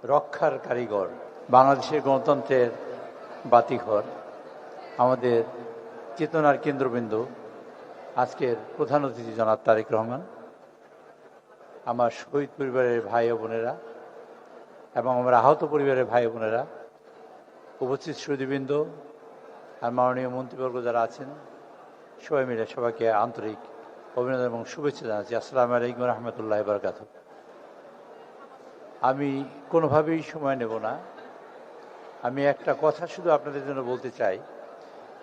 রক্ষার কারিগর, বাংলাদেশের গণতন্ত্রের বাতিঘর, আমাদের চেতনার কেন্দ্রবিন্দু, আজকের প্রধান অতিথি জনাব তারেক রহমান, আমার শহীদ পরিবারের ভাই ও বোনেরা এবং আমার আহত পরিবারের ভাই ও বোনেরা, উপস্থিত সুধীবৃন্দ আর মাননীয় মন্ত্রীবর্গ যারা আছেন, সবাই মিলে সবাইকে আন্তরিক অভিনন্দন এবং শুভেচ্ছা জানাচ্ছি। আসসালামু আলাইকুম রহমতুল্লাহ বারকাতুহু। আমি কোনোভাবেই সময় নেব না। আমি একটা কথা শুধু আপনাদের জন্য বলতে চাই।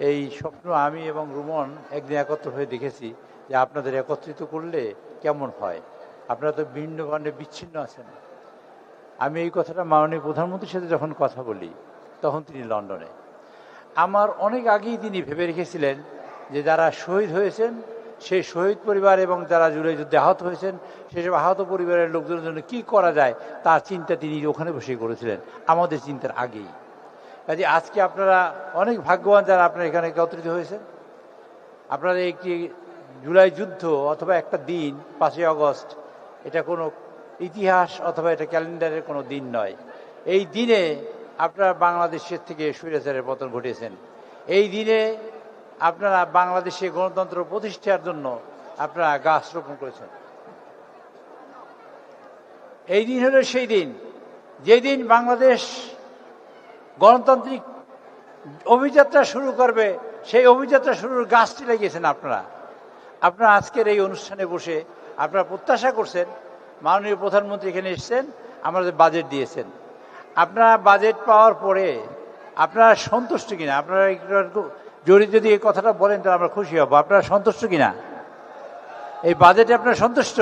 এই স্বপ্ন আমি এবং রুমন একদিন একত্র হয়ে দেখেছি যে আপনাদের একত্রিত করলে কেমন হয়। আপনারা তো ভিন্ন ভাণ্ডে বিচ্ছিন্ন আছেন। আমি এই কথাটা মাননীয় প্রধানমন্ত্রীর সাথে যখন কথা বলি, তখন তিনি লন্ডনে। আমার অনেক আগেই তিনি ভেবে রেখেছিলেন যে যারা শহীদ হয়েছেন সেই শহীদ পরিবার এবং যারা জুলাই যুদ্ধে আহত হয়েছেন সেসব আহত পরিবারের লোকজনের জন্য কী করা যায় তার চিন্তা তিনি ওখানে বসে করেছিলেন, আমাদের চিন্তার আগেই। কাজে আজকে আপনারা অনেক ভাগ্যবান যারা আপনারা এখানে একত্রিত হয়েছেন। আপনারা একটি জুলাই যুদ্ধ অথবা একটা দিন 5ই আগস্ট, এটা কোনো ইতিহাস অথবা এটা ক্যালেন্ডারের কোনো দিন নয়। এই দিনে আপনারা বাংলাদেশের থেকে স্বৈরাচারের পতন ঘটিয়েছেন। এই দিনে আপনারা বাংলাদেশে গণতন্ত্র প্রতিষ্ঠার জন্য আপনারা গাছ রোপণ করেছেন। এই দিন হলো সেই দিন যেদিন বাংলাদেশ গণতান্ত্রিক অভিযাত্রা শুরু করবে, সেই অভিযাত্রা শুরুর গাছটি লাগিয়েছেন আপনারা। আপনারা আজকের এই অনুষ্ঠানে বসে আপনারা প্রত্যাশা করছেন, মাননীয় প্রধানমন্ত্রী এখানে এসেছেন, আমাদের বাজেট দিয়েছেন। আপনারা বাজেট পাওয়ার পরে আপনারা সন্তুষ্ট কিনা, আপনারা একটু জোরে যদি এই কথাটা বলেন তাহলে আমরা খুশি হব। আপনারা সন্তুষ্ট কিনা এই বাজেটে? আপনারা সন্তুষ্ট?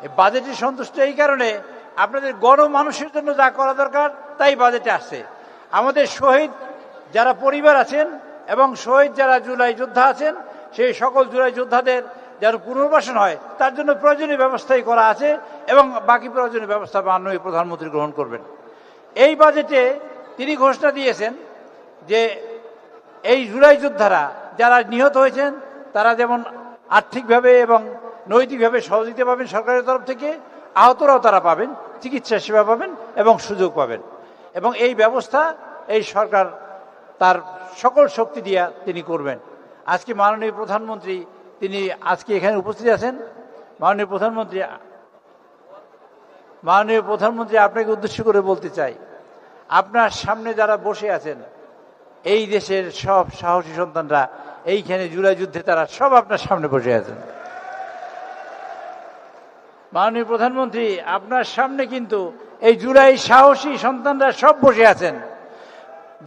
এই বাজেটে সন্তুষ্ট এই কারণে আপনাদের গণমানুষের জন্য যা করা দরকার তাই বাজেটে আসছে। আমাদের শহীদ যারা পরিবার আছেন এবং শহীদ যারা জুলাই যোদ্ধা আছেন, সেই সকল জুলাই যোদ্ধাদের যারা পুনর্বাসন হয় তার জন্য প্রয়োজনীয় ব্যবস্থাই করা আছে এবং বাকি প্রয়োজনীয় ব্যবস্থা মাননীয় প্রধানমন্ত্রী গ্রহণ করবেন। এই বাজেটে তিনি ঘোষণা দিয়েছেন যে এই জুলাই যোদ্ধারা যারা নিহত হয়েছেন তারা যেমন আর্থিকভাবে এবং নৈতিকভাবে সহযোগিতা পাবেন সরকারের তরফ থেকে, আহতরাও তারা পাবেন, চিকিৎসা সেবা পাবেন এবং সুযোগ পাবেন। এবং এই ব্যবস্থা এই সরকার তার সকল শক্তি দিয়ে তিনি করবেন। আজকে মাননীয় প্রধানমন্ত্রী তিনি আজকে এখানে উপস্থিত আছেন। মাননীয় প্রধানমন্ত্রী আপনাকে উদ্দেশ্য করে বলতে চাই, আপনার সামনে যারা বসে আছেন এই দেশের সব সাহসী সন্তানরা, এইখানে জুলাই যুদ্ধে তারা সব আপনার সামনে বসে আছেন। মাননীয় প্রধানমন্ত্রী, আপনার সামনে কিন্তু এই জুলাই সাহসী সন্তানরা সব বসে আছেন।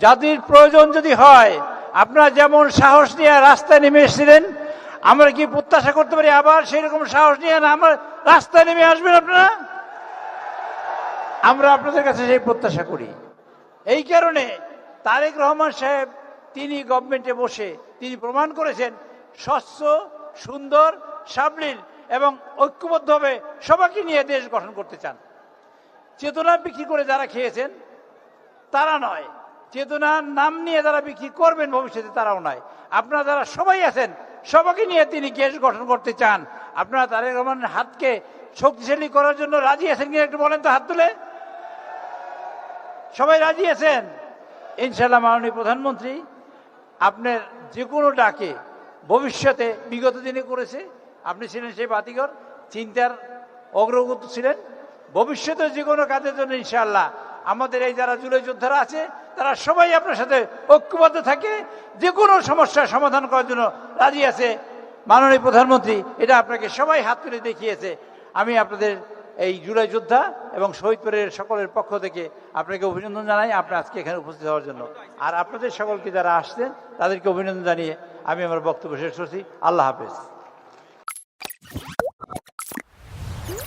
যাদের প্রয়োজন যদি হয়, আপনারা যেমন সাহস নিয়ে রাস্তায় নেমে এসেছিলেন, আমরা কি প্রত্যাশা করতে পারি আবার সেই রকম সাহস নিয়ে আমার রাস্তায় নেমে আসবেন আপনারা? আমরা আপনাদের কাছে সেই প্রত্যাশা করি। এই কারণে তারেক রহমান সাহেব তিনি গভর্নমেন্টে বসে তিনি প্রমাণ করেছেন স্বচ্ছ, সুন্দর, সাবলীল এবং ঐক্যবদ্ধভাবে সবাইকে নিয়ে দেশ গঠন করতে চান। চেতনা বিক্রি করে যারা খেয়েছেন তারা নয়, চেতনার নাম নিয়ে যারা বিক্রি করবেন ভবিষ্যতে তারাও নয়। আপনারা যারা সবাই আছেন সবাইকে নিয়ে তিনি দেশ গঠন করতে চান। আপনারা তারেক রহমানের হাতকে শক্তিশালী করার জন্য রাজি আছেন কিনা একটু বলেন তো, হাত তুলে। সবাই রাজি আছেন ইনশাআল্লাহ। মাননীয় প্রধানমন্ত্রী আপনার যে কোনো ডাকে ভবিষ্যতে বিগত দিনে করেছে, আপনি ছিলেন সেই বাতিঘর, চিন্তার অগ্রগতি ছিলেন। ভবিষ্যতে যে কোনো কাজের জন্য ইনশাআল্লাহ আমাদের এই যারা জুলাই যোদ্ধারা আছে তারা সবাই আপনার সাথে ঐক্যবদ্ধ থাকে, যে কোনো সমস্যার সমাধান করার জন্য রাজি আছে। মাননীয় প্রধানমন্ত্রী এটা আপনাকে সবাই হাত তুলে দেখিয়েছে। আমি আপনাদের এই জুলাই যোদ্ধা এবং শহীদ পরিবারের সকলের পক্ষ থেকে আপনাকে অভিনন্দন জানাই আপনি আজকে এখানে উপস্থিত হওয়ার জন্য। আর আপনাদের সকলকে যারা আসছেন তাদেরকে অভিনন্দন জানিয়ে আমি আমার বক্তব্য শেষ করছি। আল্লাহ হাফেজ।